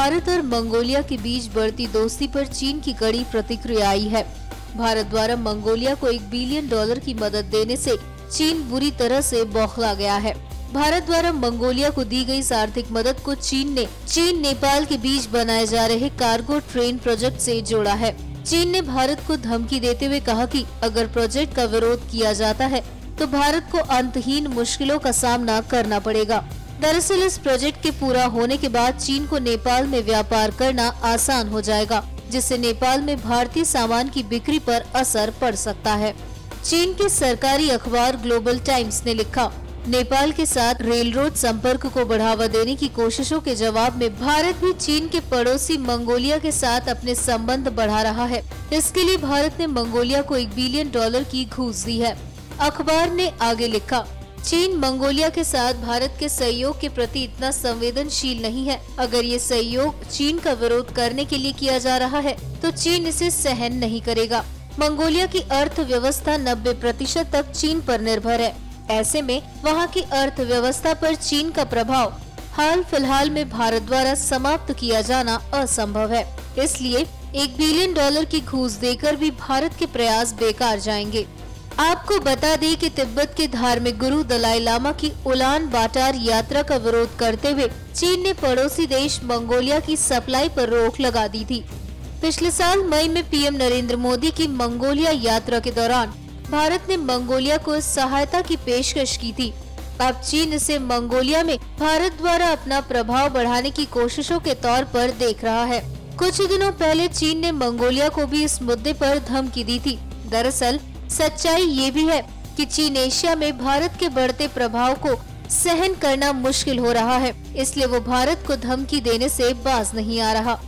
भारत और मंगोलिया के बीच बढ़ती दोस्ती पर चीन की कड़ी प्रतिक्रिया आई है। भारत द्वारा मंगोलिया को $1 बिलियन की मदद देने से चीन बुरी तरह से बौखला गया है। भारत द्वारा मंगोलिया को दी गई इस आर्थिक मदद को चीन नेपाल के बीच बनाए जा रहे कार्गो ट्रेन प्रोजेक्ट से जोड़ा है। चीन ने भारत को धमकी देते हुए कहा कि अगर प्रोजेक्ट का विरोध किया जाता है तो भारत को अंतहीन मुश्किलों का सामना करना पड़ेगा। दरअसल इस प्रोजेक्ट के पूरा होने के बाद चीन को नेपाल में व्यापार करना आसान हो जाएगा, जिससे नेपाल में भारतीय सामान की बिक्री पर असर पड़ सकता है। चीन के सरकारी अखबार ग्लोबल टाइम्स ने लिखा, नेपाल के साथ रेल रोड संपर्क को बढ़ावा देने की कोशिशों के जवाब में भारत भी चीन के पड़ोसी मंगोलिया के साथ अपने संबंध बढ़ा रहा है। इसके लिए भारत ने मंगोलिया को $1 बिलियन की घूस दी है। अखबार ने आगे लिखा, चीन मंगोलिया के साथ भारत के सहयोग के प्रति इतना संवेदनशील नहीं है। अगर ये सहयोग चीन का विरोध करने के लिए किया जा रहा है तो चीन इसे सहन नहीं करेगा। मंगोलिया की अर्थव्यवस्था 90% तक चीन पर निर्भर है। ऐसे में वहाँ की अर्थव्यवस्था पर चीन का प्रभाव हाल फिलहाल में भारत द्वारा समाप्त किया जाना असंभव है। इसलिए $1 बिलियन की घूस देकर भी भारत के प्रयास बेकार जाएंगे। आपको बता दें कि तिब्बत के धार्मिक गुरु दलाई लामा की उलान बाटार यात्रा का विरोध करते हुए चीन ने पड़ोसी देश मंगोलिया की सप्लाई पर रोक लगा दी थी। पिछले साल मई में पीएम नरेंद्र मोदी की मंगोलिया यात्रा के दौरान भारत ने मंगोलिया को सहायता की पेशकश की थी। अब चीन इसे मंगोलिया में भारत द्वारा अपना प्रभाव बढ़ाने की कोशिशों के तौर पर देख रहा है। कुछ दिनों पहले चीन ने मंगोलिया को भी इस मुद्दे पर धमकी दी थी। दरअसल सच्चाई ये भी है कि चीन एशिया में भारत के बढ़ते प्रभाव को सहन करना मुश्किल हो रहा है, इसलिए वो भारत को धमकी देने से बाज नहीं आ रहा।